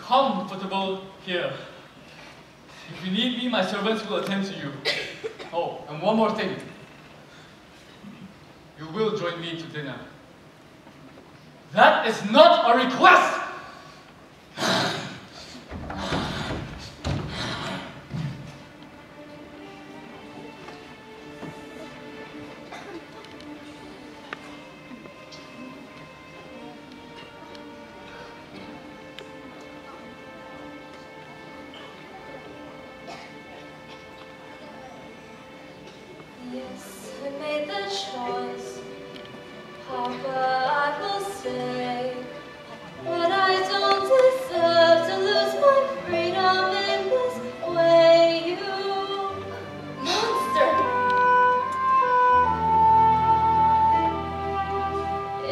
comfortable here. If you need me, my servants will attend to you. Oh, and one more thing. You will join me to dinner. That is not a request! Yes, I made the choice. Papa, I will say, but I don't deserve to lose my freedom in this way, you monster!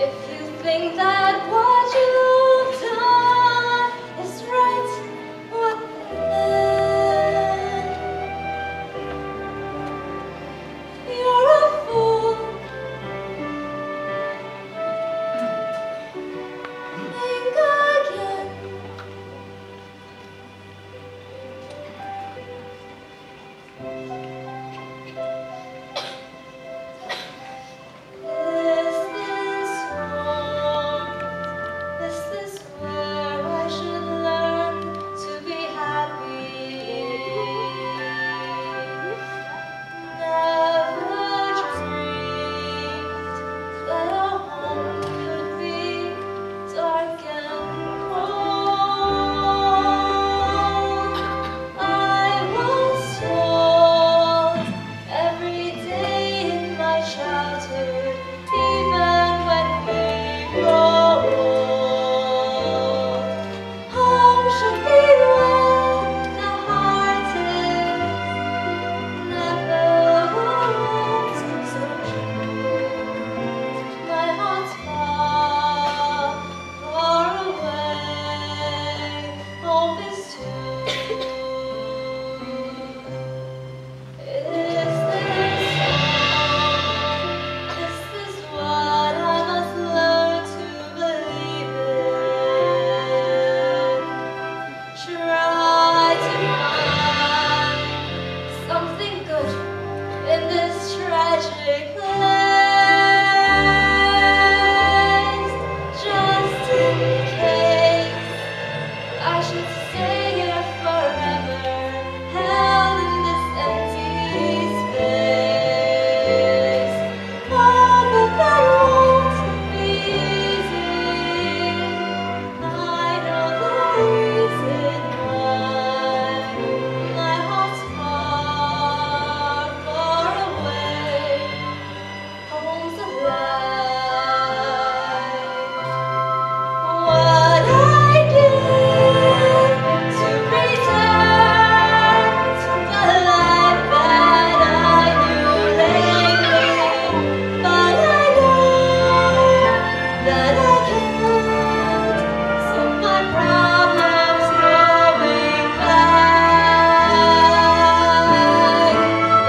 If you think that what you've done is right, what then? You're a fool. Think again. Is this home? Is this where I should learn to be happy? Never dreamed that a home could be dark and cold. I was told every day in my childhood, even when we grow old, home should be where the heart is. Never was so true. My heart's far, far away. Home is too. Is this what I must learn to believe in? Try to find something good in this tragic place, just in case I should stay here forever, held in this empty space. Oh, but that won't be easy. I know the reason why. My heart's far, far away. Home's alive. What I give to return to the life that I knew lately, but I know that I can't solve my problems going back.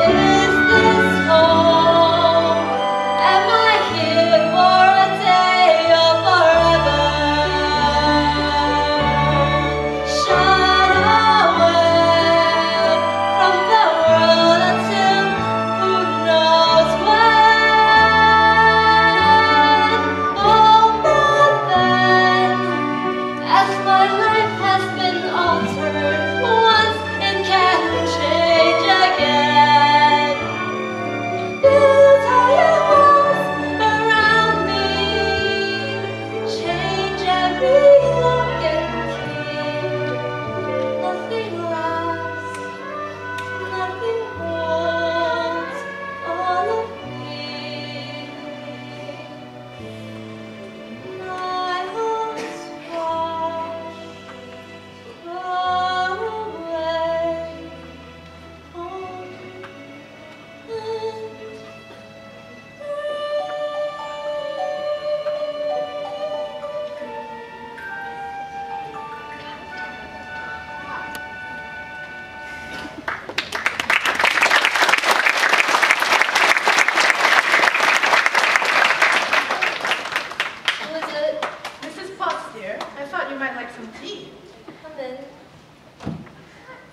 Is this home? Am I here for a day or forever? Shut away from the world until who knows when. Oh, but then, as my life has been altered once, it can change again. Build higher walls around me, change every lock and key. Nothing lasts, nothing holds all of me. My heart's far, far away. Come in.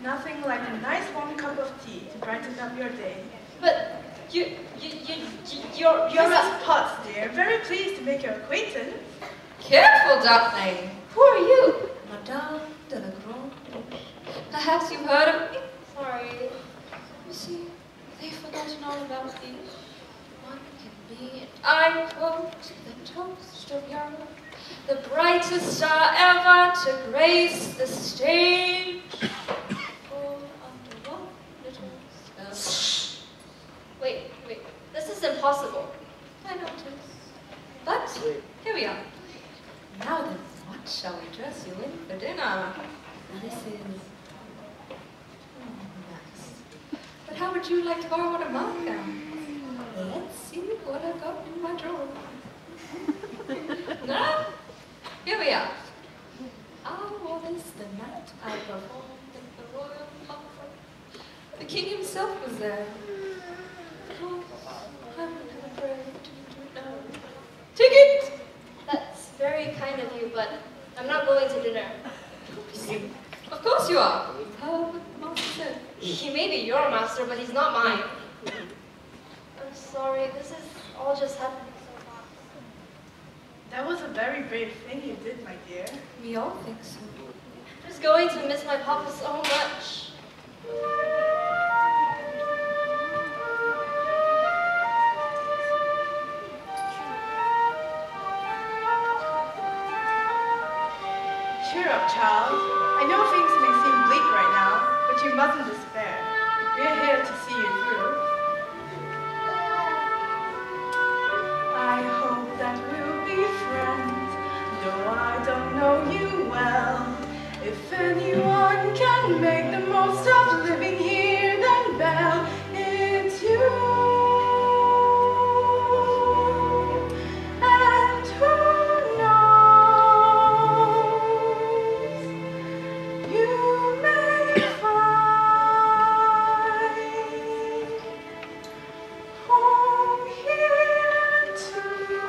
Nothing like a nice warm cup of tea to brighten up your day. But you're Mrs. Potts, dear. Very pleased to make your acquaintance. Careful, darling. Who are you? Madame de la Grande. Perhaps you've heard of me? Sorry. You see, they've forgotten all about me. One can be, and I quote, the toast of Europe, the brightest star ever to grace the stage. All under one little spell. Wait. This is impossible. I notice. But here we are. Now then, what shall we dress you in for dinner? Now this is nice. But how would you like to borrow one of my gowns? Let's see what I've got in my drawer. Now, here we are. I wore this the night I performed at the Royal Opera. The king himself was there. Ticket! That's very kind of you, but I'm not going to dinner. Of course you are. Master. He may be your master, but he's not mine. I'm sorry, this is all just happening so fast. That was a very brave thing you did, my dear. We all think so. I'm just going to miss my papa so much. Cheer up, child. I know things may seem bleak right now, but you mustn't despair. We're here to see you through. I hope that we'll be friends, though I don't know you well. If anyone can make the most of living here, then Belle, it's you. And who knows? You may find home here too.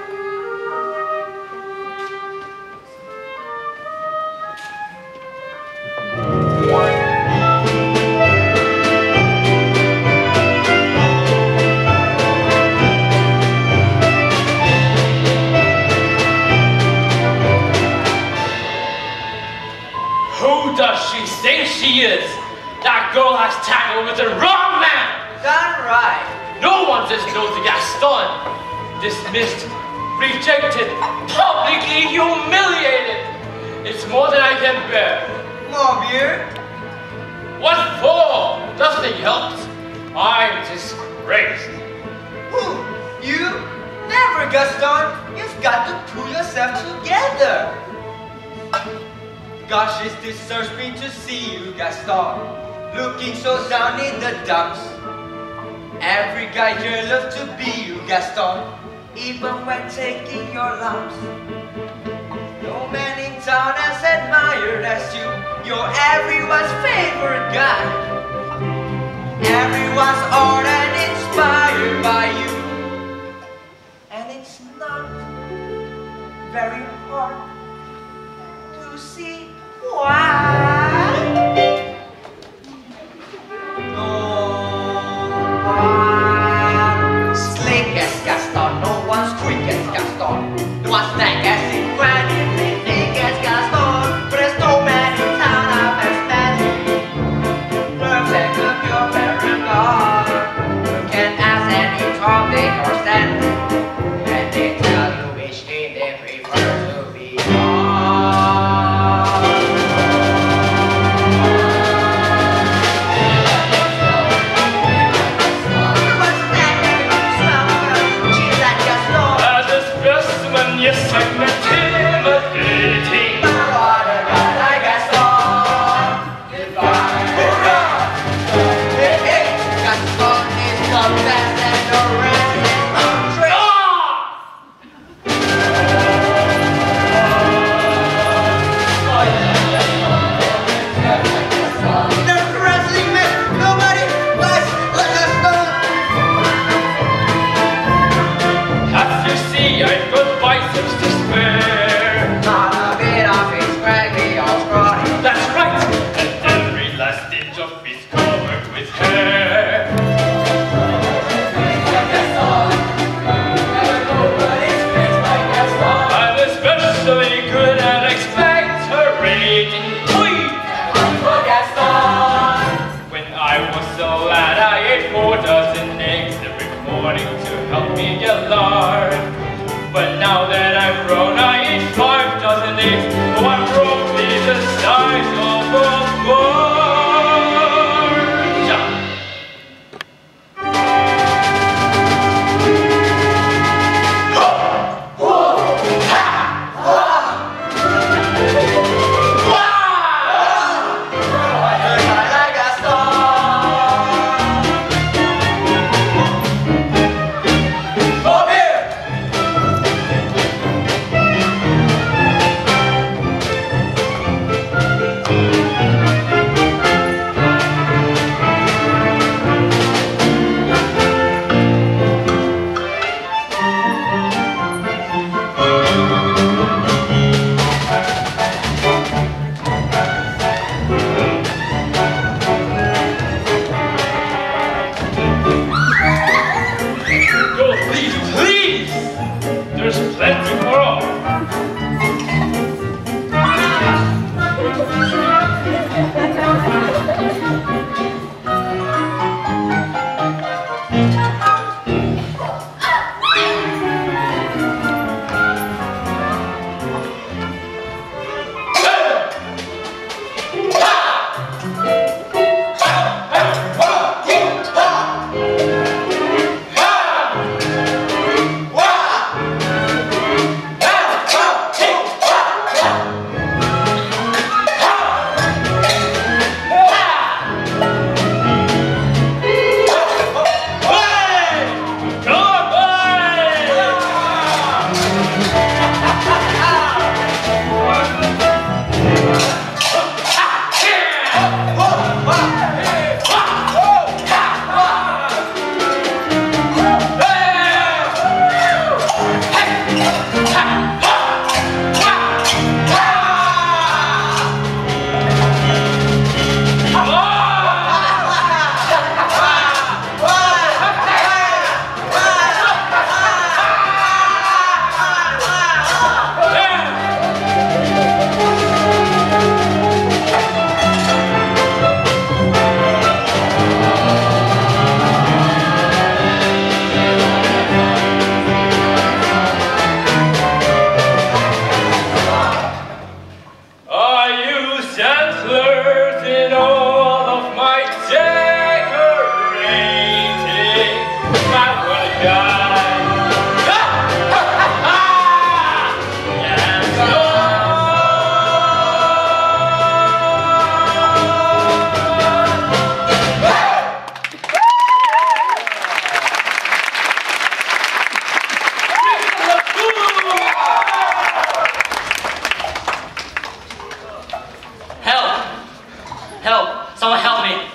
Who does she think she is? That girl has tangled with the wrong man! Done right. No one says no to Gaston. Dismissed, rejected, publicly humiliated. It's more than I can bear. More beer? What for? Nothing helps. I'm disgraced. Who? You? Never, Gaston. You've got to pull yourself together. Gosh, it disturbs me to see you, Gaston, looking so down in the dumps. Every guy here loves to be you, Gaston, even when taking your lumps. No man in town as admired as you. You're everyone's favorite guy. Everyone's art and inspired by you. And it's not very hard to see why. Slick as Gaston, no one's quick as Gaston. No one's snack as in granny, thick as Gaston. But there's no man in town I've as many. Perfect of your paragon.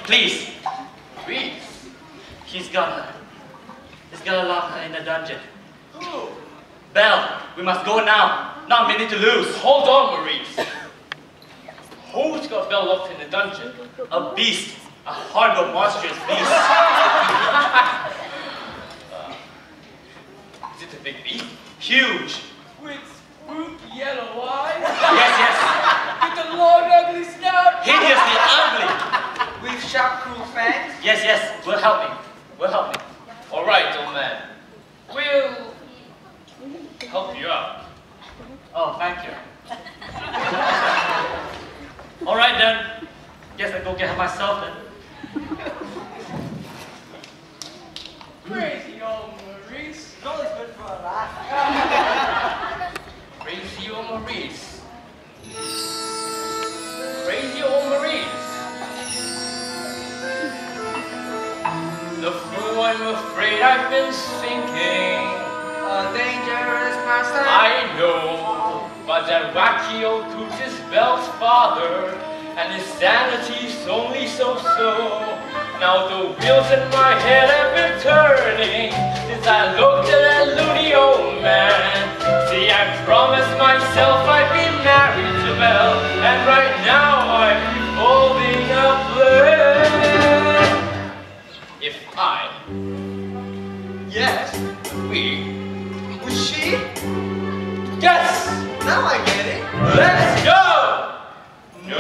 Please. Maurice. He's gonna lock her in the dungeon. Who? Belle, we must go now. Not a minute to lose. Hold on, Maurice. Who's got Belle locked in the dungeon? A beast. A horrible, monstrous beast. Is it a big beast? Huge. With spooky yellow eyes. Yes. With a long ugly snout. Hideously ugly. With sharp cruel fangs? Yes. We'll help him. All right, old man. We'll help you out. Oh, thank you. All right then. Guess I'll go get her myself then. Crazy old Maurice. It's always good for a laugh. Crazy old Maurice. Crazy old Maurice. The fool, I'm afraid I've been sinking. A dangerous master. I know, but that wacky old coot is Belle's father, and his sanity's only so-so. Now the wheels in my head have been turning since I looked at that loony old man. See, I promised myself I'd be married to Belle, and right now I'm revolving a plan. If I, Yes. we, Was she? yes! Now I get it. Let's go! No,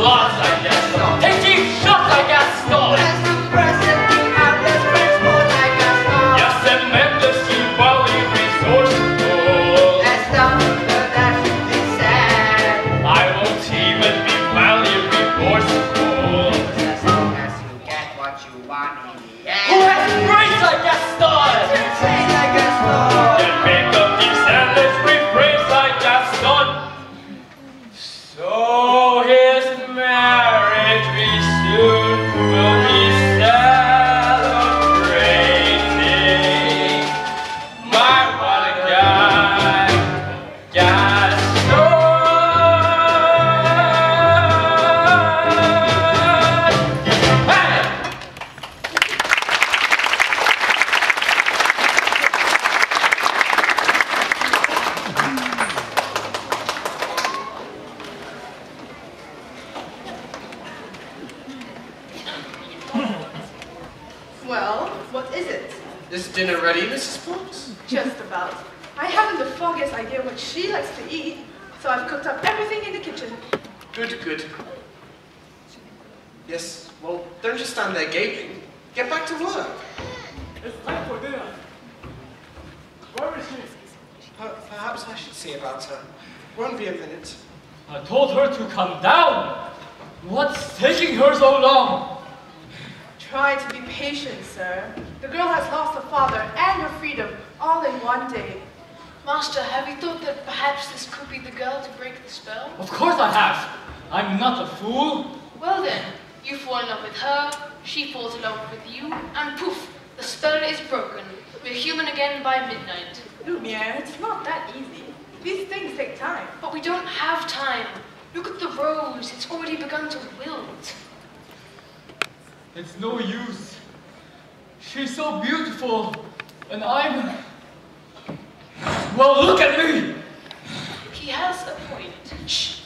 lots I guess. Hey, deep shots I guess. Let's do present king out, let's transport like a star. Yes, tremendously wildly resourceful. Let's stop the that is sad. I won't even be mildly remorseful. As long as you get what you want in the Who end. has embraced like a star? Say like a star. Then make up these endless refrains like Gaston. So his marriage we soon will be celebrating. My what a guy, Gaston. Hey! Well, what is it? Is dinner ready, Mrs. Potts? Just about. I haven't the foggiest idea what she likes to eat, so I've cooked up everything in the kitchen. Good. Yes, well, don't just stand there gaping. Get back to work. It's time for dinner. Where is she? Perhaps I should see about her. Won't be a minute. I told her to come down. What's taking her so long? Try to be patient, sir. The girl has lost her father and her freedom all in one day. Master, have you thought that perhaps this could be the girl to break the spell? Of course I have. I'm not a fool. Well then, you fall in love with her, she falls in love with you, and poof, the spell is broken. We're human again by midnight. Lumiere, it's not that easy. These things take time. But we don't have time. Look at the rose, it's already begun to wilt. It's no use. She's so beautiful, and I'm... Well, look at me! He has a point. Shh.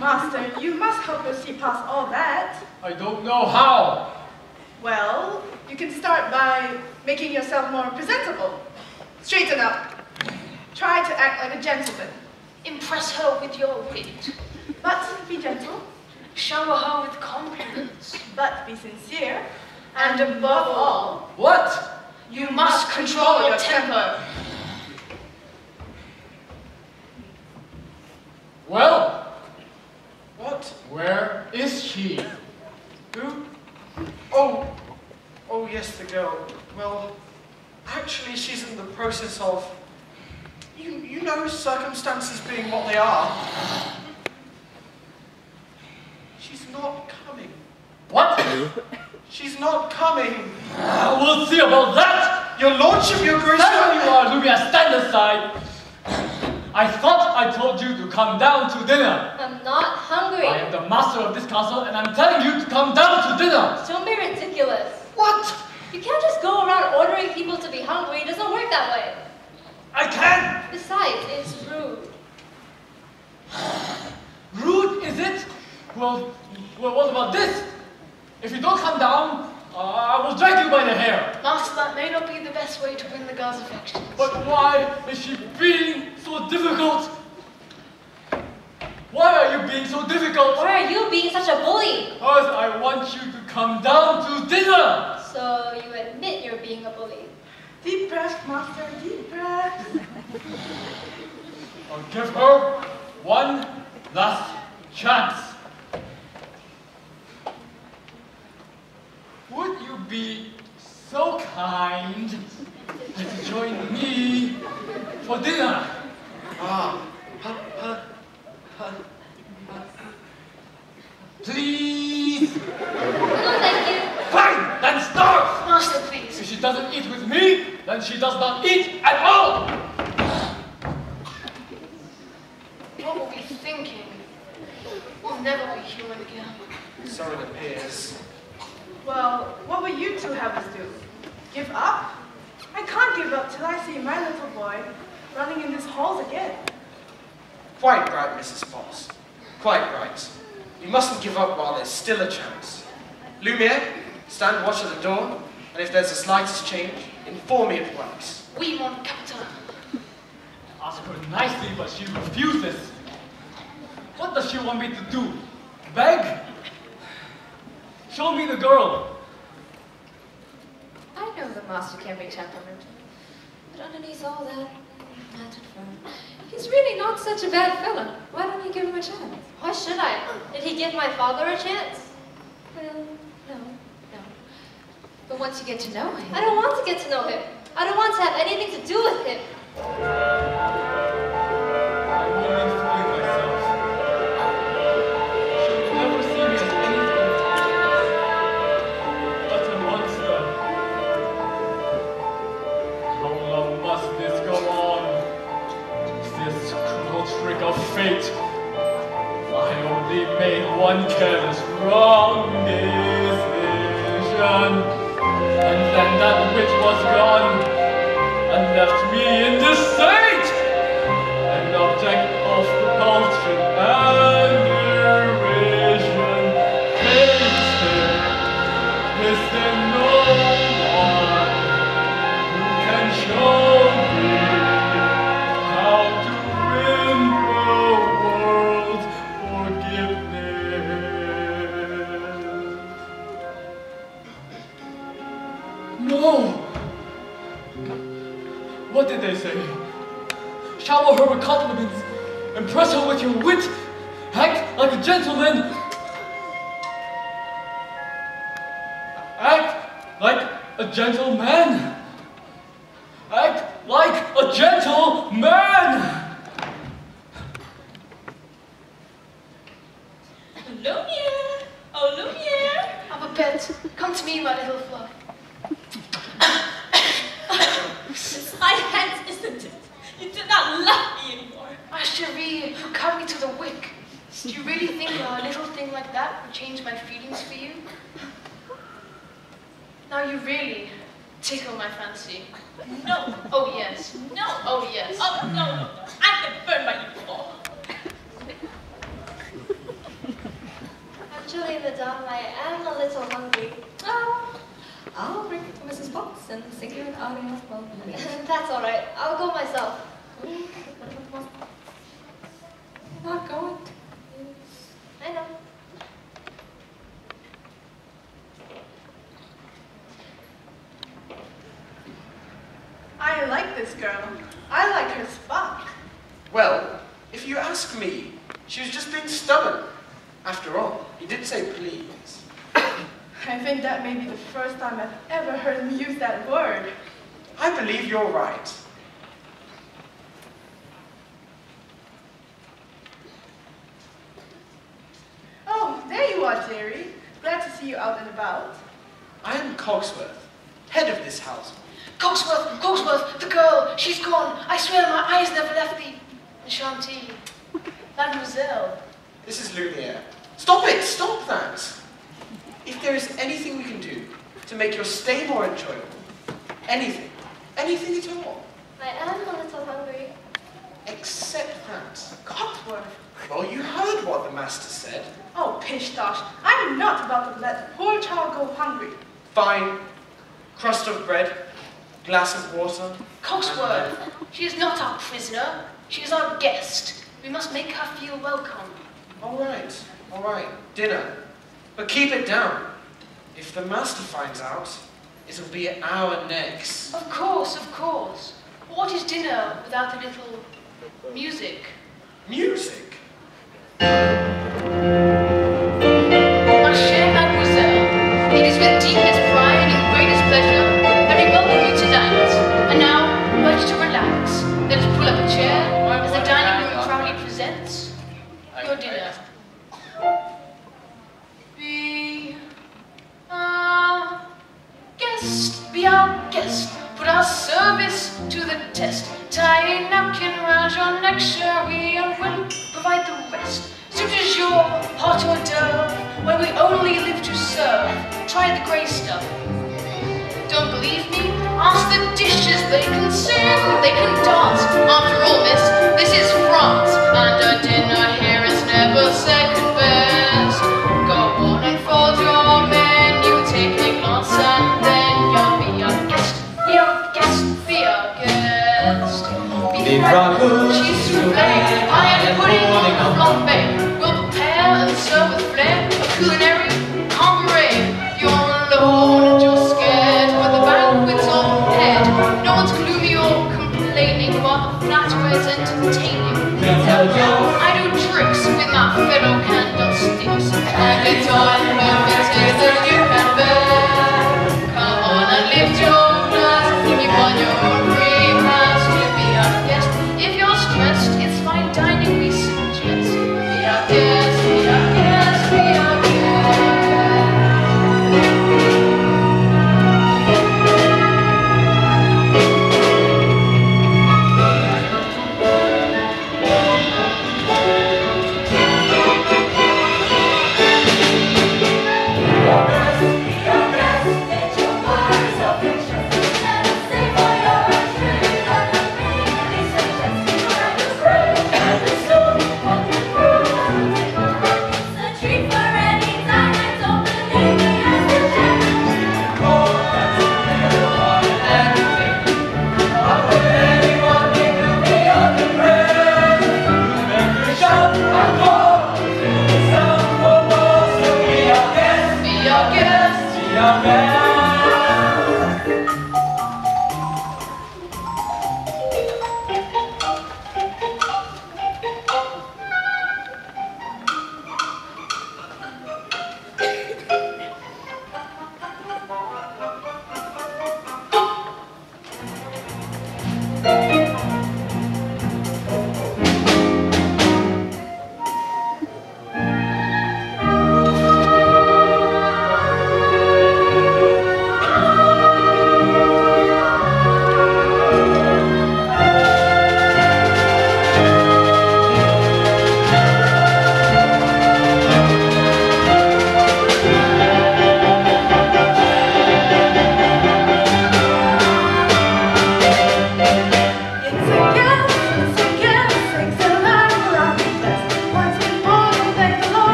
Master, you must help us see past all that. I don't know how. Well, you can start by making yourself more presentable. Straighten up. Try to act like a gentleman. Impress her with your wit. But be gentle. Shower her with compliments. But be sincere. And above all, What? You must control your temper. Well, What? where is she? Who? Oh, yes, the girl. Well, actually, she's in the process of, you know, circumstances being what they are. She's not coming. What? She's not coming. We'll see about that! Your lordship, your grace. Stand where you are, Lumia, stand aside! I thought I told you to come down to dinner. I'm not hungry. I am the master of this castle, and I'm telling you to come down to dinner. Don't be ridiculous. What? You can't just go around ordering people to be hungry. It doesn't work that way. I can. Besides, it's rude. Rude, is it? Well, what about this? If you don't come down, I will drag you by the hair. Master, that may not be the best way to win the girl's affections. But why is she being so difficult? Why are you being so difficult? Why are you being such a bully? Because I want you to come down to dinner. So you admit you're being a bully. Deep breath, Master, deep breath. I'll give her one last chance. Would you be so kind as to join me for dinner? Please? No, thank you. Fine, then start! Master, please. If she doesn't eat with me, then she does not eat at all! What were we thinking? We'll never be human again. So it appears. Well, what will you two have us do? Give up? I can't give up till I see my little boy running in these halls again. Quite right, Mrs. Fox. Quite right. You mustn't give up while there's still a chance. Lumiere, stand watch at the door, and if there's the slightest change, inform me at once. Oui, mon capitaine. Ask her nicely, but she refuses. What does she want me to do? Beg? Show me the girl. I know the master can be temperamental, but underneath all that, he's really not such a bad fella. Why don't you give him a chance? Why should I? Did he give my father a chance? Well, no. But once you get to know him... I don't want to get to know him. I don't want to have anything to do with him. I'm only fooling myself. She will never see me as anything but a monster. How long must this go on? This cruel trick of fate. I only made one careless wrong decision. And then that witch was gone and left me in this state, an object of repulsion and derision. Is there no one who can show me how to win the world's forgiveness? No! What did they say? Shower her with compliments, impress her with your wit, act like a gentleman. Act like a gentleman. Act like a gentleman. Lumiere! Oh, Lumiere! Have a pet. Come to me, my little fluff. It's my hand, isn't it? You do not love me anymore. Ah, Cherie, you cut me to the wick. Do you really think a little thing like that would change my feelings for you? Now you really tickle my fancy. No. Oh yes. No. Oh yes. Oh, no. I can burn my uniform. Actually, madame, I am a little hungry. Oh, I'll bring it to Mrs. Fox and sing you an aria of That's all right. I'll go myself. Not going to. I know. I like this girl. I like her spot. Well, if you ask me, she was just being stubborn. After all, he did say please. I think that may be the first time I've ever heard him use that word. I believe you're right. Oh, there you are, Jerry. Glad to see you out and about. I am Cogsworth, head of this house. Cogsworth, the girl, she's gone. I swear my eyes never left thee. Enchanté. Mademoiselle. This is Lumiere. Stop it! Stop that! If there is anything we can do to make your stay more enjoyable, anything at all. I am a little hungry. Except that. Cotsworth. Well, you heard what the master said. Oh, pish-tosh. I'm not about to let the poor child go hungry. Fine. Crust of bread, glass of water. Cotsworth. She is not our prisoner. She is our guest. We must make her feel welcome. All right. Dinner. But keep it down. If the master finds out, it'll be at our necks. Of course. What is dinner without a little music? Music? My chère mademoiselle, it is with deepest pride and greatest pleasure that we welcome you tonight. And now, ready to relax. Let us pull up a chair as the dining room proudly presents your dinner. Be our guest, put our service to the test. Tie a napkin round your neck, sherry, and we'll provide the rest. Suit as your hot hors d'oeuvre, when we only live to serve. Try the grey stuff. Don't believe me? Ask the dishes, they can sing, they can dance. After all, miss, this is France, and a dinner here is never second best. Go on and fold your menu, take a glance, and then you'll be our guest. Be our guest, be our guest. Beef ragout, cheese soufflé, pie and pudding, a flambé. We'll prepare and serve with flair a culinary conqueror. You're alone and you're scared, but the banquet's all prepared. No one's gloomy or complaining while the flatterers entertain you. I do tricks with my fellow candlesticks. I get on movements that you can bear. Come on and lift your glass. You want your own free pass to be our guest. If you're stressed, it's fine dining we suggest. Be our guest, be our guest, be our guest.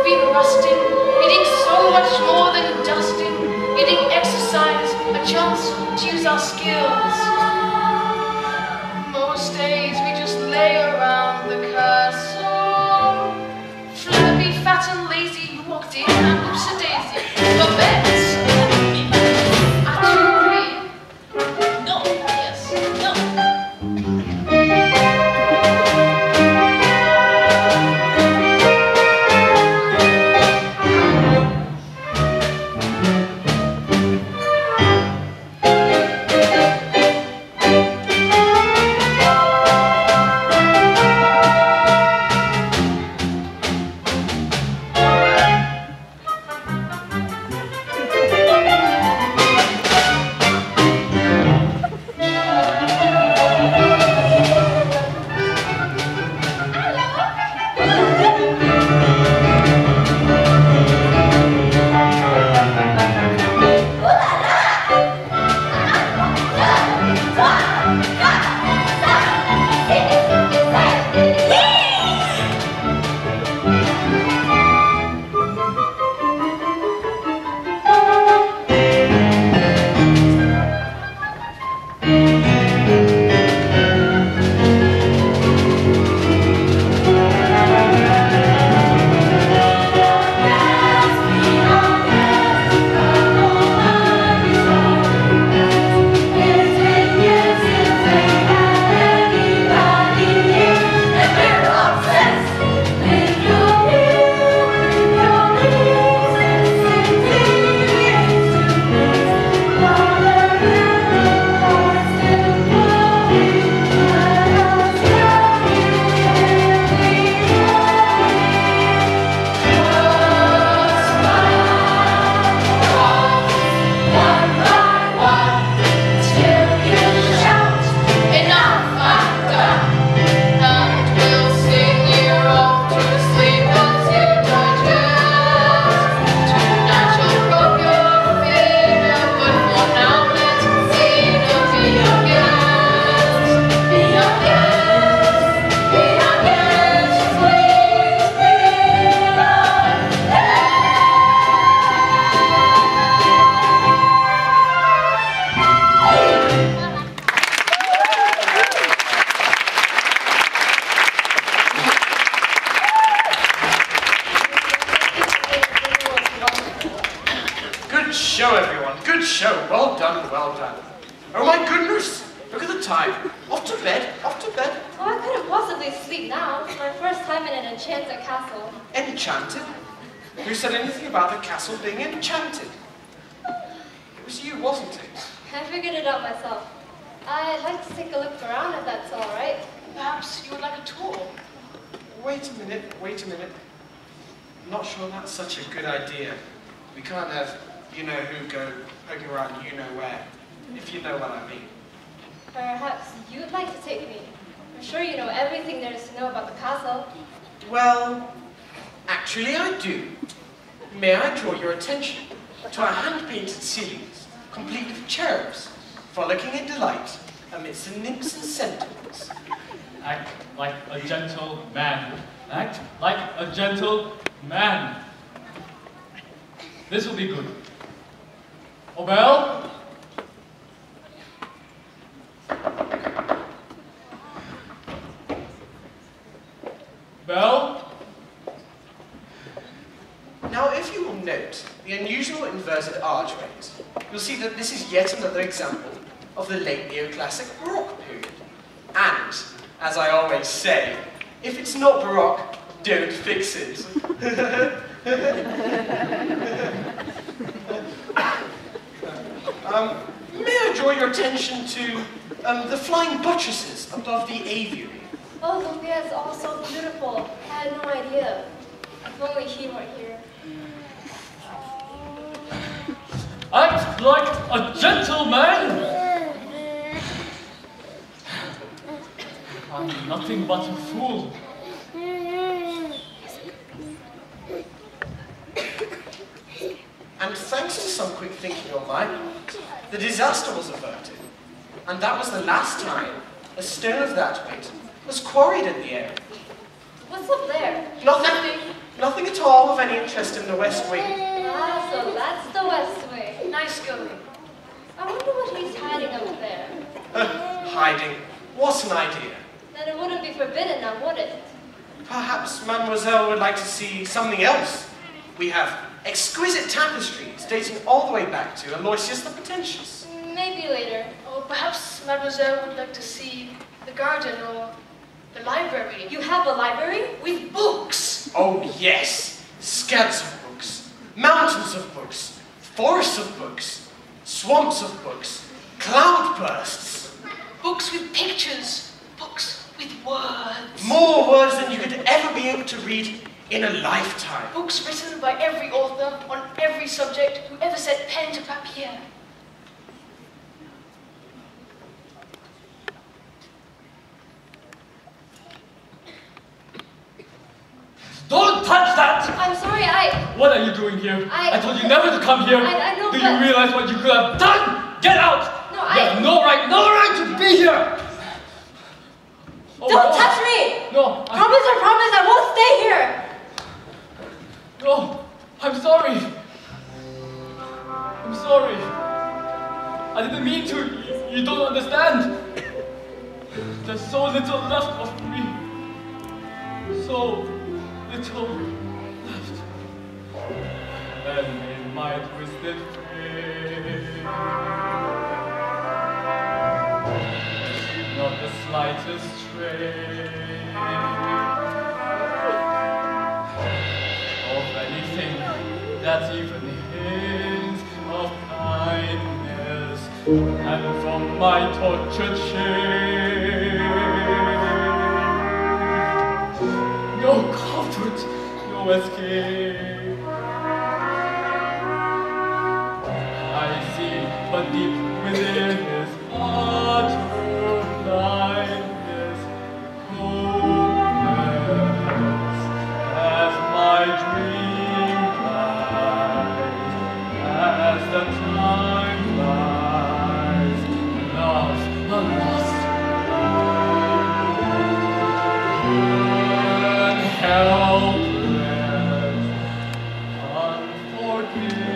Been rusting, eating much more than dusting, getting exercise, a chance to use our skills. Most days we just lay around the castle. Flabby, fat and lazy, you walked in and lips a daisy. But beds, I do agree. No, yes, no. Good show, everyone. Good show. Well done, well done. Oh my goodness! Look at the time. Off to bed, off to bed. Oh, I couldn't possibly sleep now. It's my first time in an enchanted castle. Enchanted? Who said anything about the castle being enchanted? It was you, wasn't it? I figured it out myself. I'd like to take a look around if that's all right. Perhaps you would like a tour. Wait a minute, wait a minute. I'm not sure that's such a good idea. We can't have you-know-who go poking around you-know-where, if you know what I mean. Perhaps you'd like to take me. I'm sure you know everything there is to know about the castle. Well, actually I do. May I draw your attention to our hand-painted ceilings, complete with cherubs, frolicking in delight amidst the nymphs and centaurs. Act like a gentle man. Act like a gentle man. This will be good. Obel? Bell? Now, if you will note the unusual inverted archways, you'll see that this is yet another example of the late neoclassic Baroque period. And, as I always say, if it's not Baroque, don't fix it. May I draw your attention to the flying buttresses above the aviary? Oh, look, it's all so beautiful. I had no idea. If only he were here. Act like a gentleman! I'm nothing but a fool. And thanks to some quick thinking on my part, the disaster was averted. And that was the last time a stone of that weight was quarried in the area. What's up there? Nothing. Nothing at all of any interest in the West Wing. Ah, so that's the West Wing. Nice going. I wonder what he's hiding up there. Hiding. What an idea. Then it wouldn't be forbidden now, would it? Perhaps Mademoiselle would like to see something else. We have exquisite tapestries dating all the way back to Aloysius the Pretentious. Maybe later. Or perhaps Mademoiselle would like to see the garden or the library. You have a library? With books! Oh yes, scads of books, mountains of books, forests of books, swamps of books, cloudbursts. Books with pictures. Books with words. More words than you could ever be able to read in a lifetime. Books written by every author on every subject who ever set pen to papier. Don't touch that! I'm sorry, What are you doing here? I told you never to come here. I know, Do but... you realize what you could have done? Get out! No, You have no right to be here! Oh, Don't no. touch me! No, Promise or promise, I won't stay here! No, I'm sorry. I'm sorry. I didn't mean to. You don't understand. There's so little left of me. So little left. And in my twisted frame, not the slightest trace of anything that even hints of kindness, and from my tortured shame, no comfort, no escape. I see, but deep within is utter blindness, hopeless as my dream lies, as the time flies, lost, lost, helpless,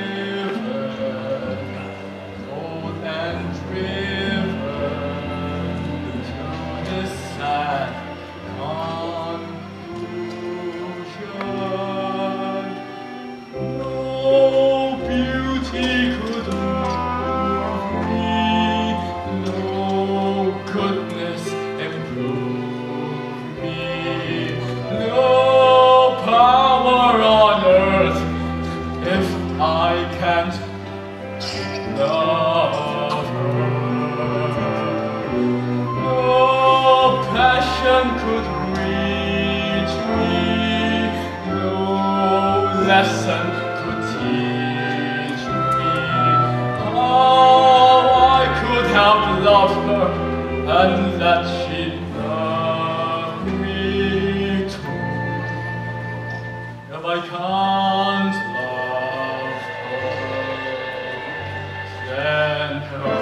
unforgiven, cold and driven to this sad conclusion. No beauty could move me, no goodness improve me, no power on earth if I can't love her. No passion could reach me, no lesson could teach me how I could have loved her and that she loved me too. If I can't love her, then her